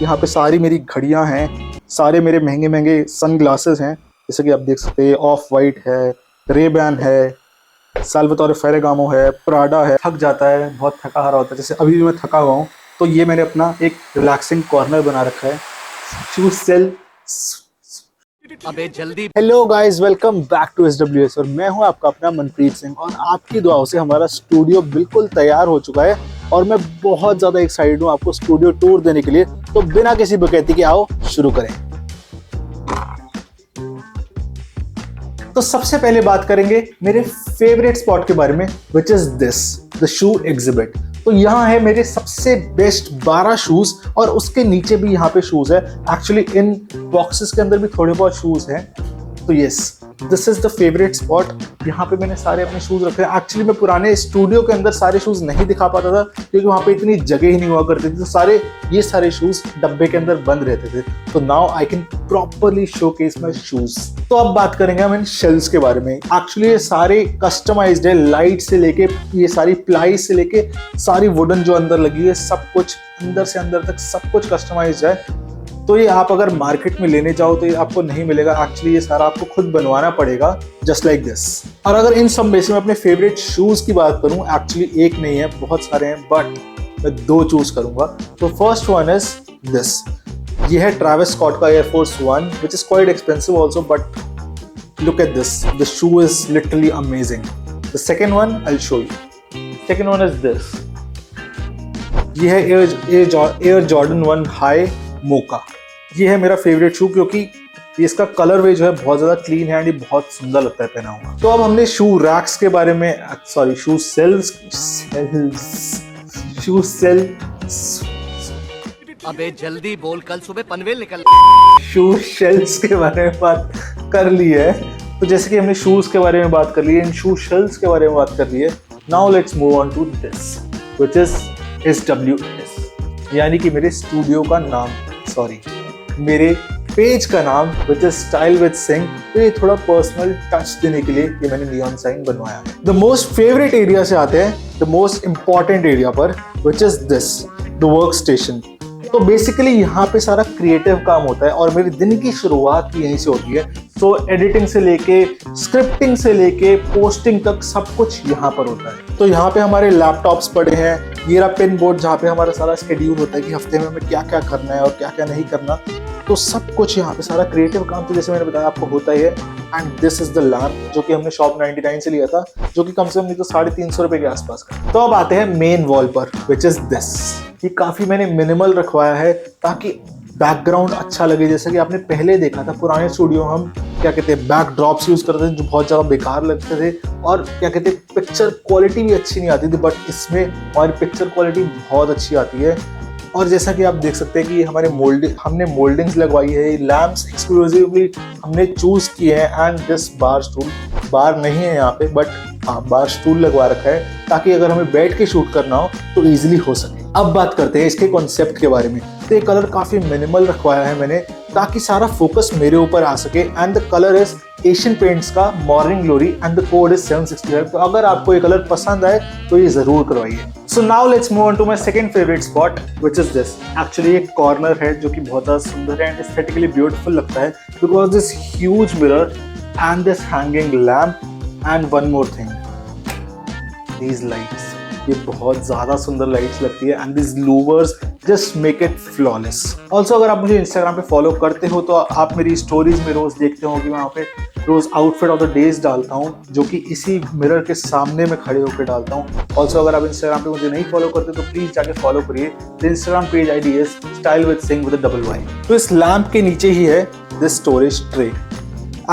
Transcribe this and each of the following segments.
यहाँ पे सारी मेरी घड़ियाँ हैं, सारे मेरे महंगे महंगे सन ग्लासेस हैं, जैसे कि आप देख सकते हैं ऑफ वाइट है, रेबैन है, साल्वातोरे फेरेगामो है, प्राडा है। थक जाता है, बहुत थका हारा होता है, जैसे अभी भी मैं थका हुआ हूँ, तो ये मैंने अपना एक रिलैक्सिंग कॉर्नर बना रखा है। Shoes sale. अबे जल्दी। Hello guys, welcome back to SWS और मैं हूं आपका अपना मनप्रीत सिंह और आपकी दुआओं से हमारा स्टूडियो बिल्कुल तैयार हो चुका है और मैं बहुत ज़्यादा एक्साइटेड हूं आपको स्टूडियो टूर देने के लिए। तो बिना किसी बकैती के आओ शुरू करें। तो सबसे पहले बात करेंगे मेरे फेवरेट स्पॉट के बारे में, which is this the shoe exhibit. तो यहाँ है मेरे सबसे बेस्ट 12 शूज और उसके नीचे भी यहाँ पे शूज है। एक्चुअली इन बॉक्सेस के अंदर भी थोड़े बहुत शूज हैं। तो yes, this is the favourite spot. यहाँ पे मैंने सारे अपने शूज रखे हैं। एक्चुअली मैं पुराने स्टूडियो के अंदर सारे शूज नहीं दिखा पाता था क्योंकि वहाँ पे इतनी जगह ही नहीं हुआ करती थी, तो ये सारे शूज डब्बे के अंदर बंद रहते थे। तो now I can properly showcase my shoes. तो अब बात करेंगे हम इन शेल्स के बारे में। एक्चुअली ये सारे कस्टमाइज्ड है, लाइट से लेके ये सारी प्लाई से लेके सारी वुडन जो अंदर लगी है, सब कुछ अंदर से अंदर तक सब कुछ कस्टमाइज्ड है। तो ये आप अगर मार्केट में लेने जाओ तो ये आपको नहीं मिलेगा। एक्चुअली ये सारा आपको खुद बनवाना पड़ेगा, जस्ट लाइक दिस। और अगर इन सब में से मैं अपने फेवरेट शूज की बात करूं, एक्चुअली एक नहीं है, बहुत सारे हैं, बट मैं 2 चूज करूंगा। तो फर्स्ट वन इज दिस। ये है ट्रैविस स्कॉट का air force 1, which is quite expensive also, but look at this, the shoe is literally amazing. The second one I will show you. Second one is this. ये है air Jordan 1 high मोका। ये है मेरा favourite शू क्योंकि इसका colour वे जो है बहुत ज़्यादा क्लीन है एंड ये बहुत सुंदर लगता है पहना हुआ। तो अब हमने शू रैक्स के बारे में, सॉरी शू सेल्स, शू सेल, अबे जल्दी बोल, कल सुबह पनवेल निकल। शू शेल्स के बारे में बात कर ली है। तो जैसे कि हमने शूज के बारे में बात कर ली है, इन शू शेल्स के बारे में बात कर ली है। Now let's move on to this, which is SWS, यानी कि मेरे स्टूडियो का नाम, सॉरी मेरे पेज का नाम, which is style with Singh. तो ये थोड़ा पर्सनल टच देने के लिए ये मैंने नियॉन साइन बनवाया है। द मोस्ट फेवरेट एरिया से आते हैं द मोस्ट इंपॉर्टेंट एरिया पर, which is this the work station. तो बेसिकली यहाँ पे सारा क्रिएटिव काम होता है और मेरे दिन की शुरुआत भी यहीं से होती है। तो एडिटिंग से लेके स्क्रिप्टिंग से लेके पोस्टिंग तक सब कुछ यहाँ पर होता है। तो यहाँ पे हमारे लैपटॉप्स पड़े हैं, ये रहा पिन बोर्ड जहाँ पे हमारा सारा स्केड्यूल होता है कि हफ्ते में हमें क्या क्या करना है और क्या क्या नहीं करना। तो सब कुछ यहाँ पे सारा क्रिएटिव काम तो जैसे मैंने बताया आपको होता ही है। And this is the lamp जो कि हमने शॉप 99 से लिया था, जो कि कम से कम नहीं तो 350 रुपए के आसपास का। तो अब आते हैं मेन वॉल पर, विच इज दिस। ये काफी मैंने मिनिमल रखवाया है ताकि बैकग्राउंड अच्छा लगे। जैसे कि आपने पहले देखा था पुराने स्टूडियो हम क्या कहते हैं बैकड्रॉप्स यूज करते थे जो बहुत ज्यादा बेकार लगते थे और क्या कहते हैं पिक्चर क्वालिटी भी अच्छी नहीं आती थी, बट इसमें हमारी पिक्चर क्वालिटी बहुत अच्छी आती है। और जैसा कि आप देख सकते हैं कि हमारे हमने मोल्डिंग्स लगवाई है, लैम्प्स एक्सक्लूसिवली हमने चूज किए हैं। एंड दिस बार स्टूल, बार नहीं है यहाँ पे, बट हाँ बार स्टूल लगवा रखा है ताकि अगर हमें बैठ के शूट करना हो तो इजीली हो सके। अब बात करते हैं इसके कॉन्सेप्ट के बारे में। तो ये कलर काफी मिनिमल रखवाया है मैंने ताकि सारा फोकस मेरे ऊपर आ सके। And the colour is Asian Paints का morning glory and the code is 765। तो अगर आपको ये कलर पसंद आए तो ये जरूर करवाइए। So now let's move on to my second favourite spot, which is this. Actually एक कॉर्नर है जो कि बहुत ज्यादा सुंदर है एंड एस्थेटिकली ब्यूटीफुल लगता है because this huge mirror and this hanging lamp and one more thing, these lights. ये बहुत ज्यादा सुंदर लाइट्स लगती है and this louvres just make it flawless. Also अगर आप मुझे इंस्टाग्राम पे फॉलो करते हो तो आप मेरी स्टोरीज में रोज देखते हो कि मैं वहाँ पे रोज आउटफिट ऑफ द डेज डालता हूँ, जो कि इसी मिरर के सामने में खड़े होकर डालता हूँ। ऑल्सो अगर आप इंस्टाग्राम पे मुझे नहीं फॉलो करते तो प्लीज जाके फॉलो करिए। The Instagram page ID is style with Singh with $Y। तो इस लैम्प के नीचे ही है दिस स्टोरेज ट्रे।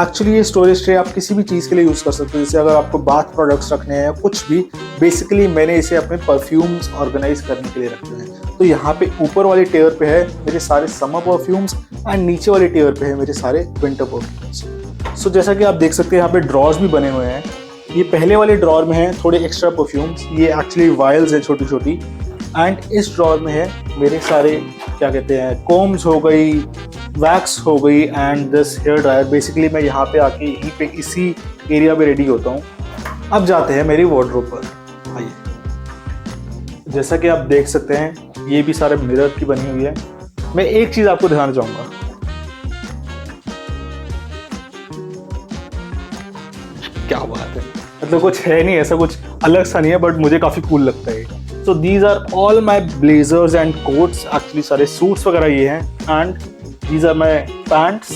एक्चुअली ये स्टोरेज ट्रे आप किसी भी चीज़ के लिए यूज़ कर सकते हो, जैसे अगर आपको बाथ प्रोडक्ट्स रखने हैं या कुछ भी। बेसिकली मैंने इसे अपने परफ्यूम्स ऑर्गेनाइज करने के लिए रखे हैं। तो यहाँ पे ऊपर वाले टेयर पे है मेरे सारे समर परफ्यूम्स एंड नीचे वाले टेयर पे है मेरे सारे विंटर परफ्यूम्स। सो जैसा कि आप देख सकते हैं यहाँ पे ड्रॉर्स भी बने हुए हैं। ये पहले वाले ड्रॉर में है थोड़े एक्स्ट्रा परफ्यूम्स, ये एक्चुअली वायल्स है छोटी छोटी। एंड इस ड्रॉर में है मेरे सारे क्या कहते हैं कोम्स हो गई, वैक्स हो गई and this hair dryer. Basically मैं यहाँ पे आके यहीं पे इसी एरिया पे रेडी होता हूँ। अब जाते हैं मेरी वार्डरोब पर। आइए, जैसा कि आप देख सकते हैं ये भी सारे मिरर की बनी हुई है मैं एक चीज आपको दिखाना चाहूंगा, क्या बात है, मतलब कुछ है नहीं, ऐसा कुछ अलग सा नहीं है, बट मुझे काफी कूल लगता है। So these are all my blazers and coats, actually सारे सूट्स वगैरह ये हैं, and these are my pants.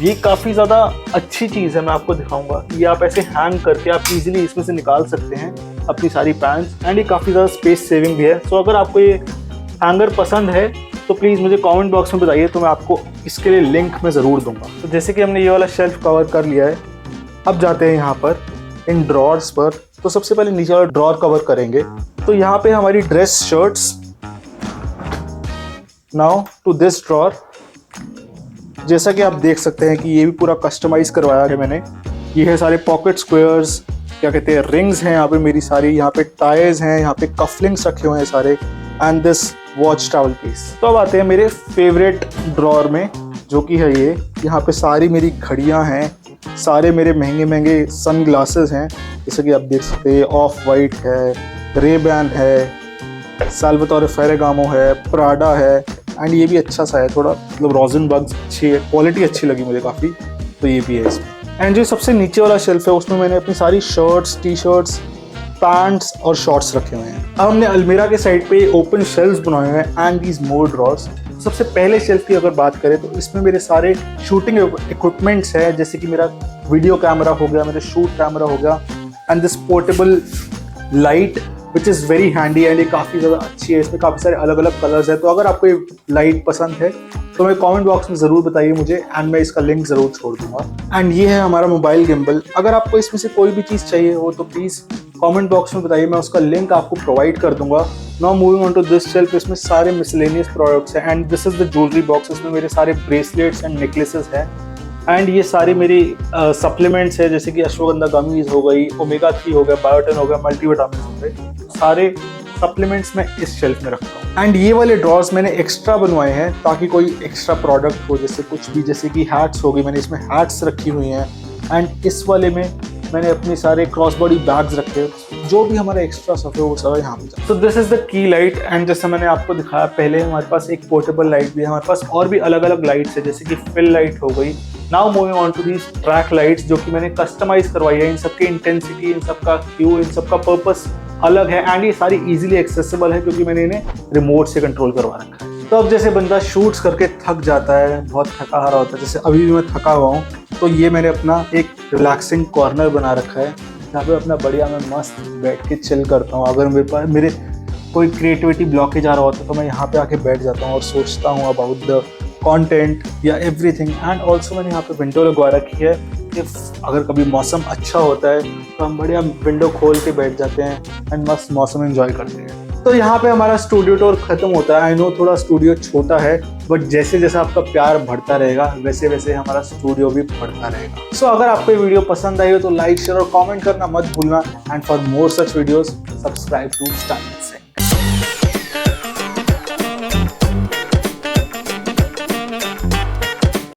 ये काफ़ी ज़्यादा अच्छी चीज़ है, मैं आपको दिखाऊंगा। ये आप ऐसे हैंग करके आप इजीली इसमें से निकाल सकते हैं अपनी सारी पैंट्स, एंड ये काफ़ी ज़्यादा स्पेस सेविंग भी है। सो अगर आपको ये हैंगर पसंद है तो प्लीज़ मुझे कमेंट बॉक्स में बताइए, तो मैं आपको इसके लिए लिंक मैं ज़रूर दूंगा। तो जैसे कि हमने ये वाला शेल्फ कवर कर लिया है, अब जाते हैं यहाँ पर इन ड्रॉर्स पर। तो सबसे पहले नीचे वाला ड्रॉर कवर करेंगे। तो यहाँ पे हमारी dress shirts. Now to this drawer, जैसा कि आप देख सकते हैं कि ये भी पूरा कस्टमाइज करवाया है मैंने। ये है सारे पॉकेट स्क्वेयर्स, क्या कहते हैं, रिंग्स हैं यहाँ पे मेरी सारी, यहाँ पे टाइज हैं, यहाँ पे कफलिंग्स रखे हुए हैं सारे, and this watch towel piece. तो अब आते हैं मेरे फेवरेट ड्रॉर में, जो कि है ये। यहाँ पे सारी मेरी घड़ियाँ हैं, सारे मेरे महंगे महंगे सन ग्लासेस हैं, जैसे कि आप देख सकते हैं ऑफ वाइट है, रेबैन है, साल्वातोरे फेरेगामो है, प्राडा है, एंड ये भी अच्छा सा है, थोड़ा मतलब रोजनबर्ग्स अच्छी है, क्वालिटी अच्छी लगी मुझे काफ़ी, तो ये भी है इसमें। एंड जो सबसे नीचे वाला शेल्फ है उसमें मैंने अपनी सारी शर्ट्स, टी शर्ट्स, पैंट्स और शॉर्ट्स रखे हुए हैं। अब हमने अलमीरा के साइड पे ओपन शेल्फ्स बनाए हुए हैं एंड दीज मोर ड्रॉर्स। सबसे पहले शेल्फ की अगर बात करें तो इसमें मेरे सारे शूटिंग इक्विपमेंट्स हैं, जैसे कि मेरा वीडियो कैमरा हो गया, मेरा शूट कैमरा हो गया, and this portable light which is very handy, and ये काफ़ी ज़्यादा अच्छी है। इसमें काफ़ी सारे अलग अलग कलर्स हैं, तो अगर आपको ये लाइट पसंद है तो मैं कमेंट बॉक्स में ज़रूर बताइए मुझे, एंड मैं इसका लिंक ज़रूर छोड़ दूंगा। एंड ये है हमारा मोबाइल गिम्बल। अगर आपको इसमें से कोई भी चीज़ चाहिए हो तो प्लीज़ कमेंट बॉक्स में बताइए, मैं उसका लिंक आपको प्रोवाइड कर दूंगा। Now moving on to this shelf, इसमें सारे मिसलेनियस प्रोडक्ट्स हैं, and this is the jewellery box. इसमें मेरे सारे ब्रेसलेट्स एंड नेकलेसेस हैं, एंड ये सारी मेरी सप्लीमेंट्स है, जैसे कि अश्वगंधा गमीज हो गई, ओमेगा 3 हो गया, बायोटिन हो गया, मल्टीविटामिन हो गए, सारे सप्लीमेंट्स मैं इस शेल्फ में रखता हूँ। एंड ये वाले ड्रॉर्स मैंने एक्स्ट्रा बनवाए हैं ताकि कोई एक्स्ट्रा प्रोडक्ट हो, जैसे कुछ भी, जैसे कि हैट्स हो गई, मैंने इसमें हैट्स रखी हुई हैं, एंड इस वाले में मैंने अपने सारे क्रॉस बॉडी बैग्स रखे, जो भी हमारा एक्स्ट्रा सब है वो सारा यहाँ पे जाता है। So this is the key light, and जैसे मैंने आपको दिखाया पहले, हमारे पास एक पोर्टेबल लाइट भी है, हमारे पास और भी अलग अलग लाइट्स है, जैसे कि फिल लाइट हो गई। Now moving on to these track lights, जो कि मैंने कस्टमाइज करवाई है। इन सबकी इंटेंसिटी, इन सबका क्यू, इन सबका पर्पस अलग है, एंड ये सारी इजीली एक्सेसिबल है क्योंकि मैंने इन्हें रिमोट से कंट्रोल करवा रखा है। तो अब जैसे बंदा शूट्स करके थक जाता है, बहुत थका हारा होता है, जैसे अभी भी मैं थका हुआ हूँ, तो ये मैंने अपना एक रिलैक्सिंग कॉर्नर बना रखा है, जहाँ पे अपना बढ़िया मैं मस्त बैठ के चिल करता हूँ। अगर मेरे कोई क्रिएटिविटी ब्लॉकेज आ रहा होता है तो मैं यहाँ पे आके बैठ जाता हूँ और सोचता हूँ अबाउट द कंटेंट या एवरीथिंग। एंड ऑल्सो मैंने यहाँ पे विंडो लगवा रखी है कि अगर कभी मौसम अच्छा होता है तो हम बढ़िया विंडो खोल के बैठ जाते हैं एंड मस्त मौसम एंजॉय करते हैं। तो यहाँ पे हमारा स्टूडियो टूर खत्म होता है। आई नो थोड़ा स्टूडियो छोटा है, बट जैसे जैसे आपका प्यार बढ़ता रहेगा वैसे वैसे हमारा स्टूडियो भी बढ़ता रहेगा। सो अगर आपको ये वीडियो पसंद आई हो तो लाइक, शेयर और कमेंट करना मत भूलना, and for more such videos subscribe to style.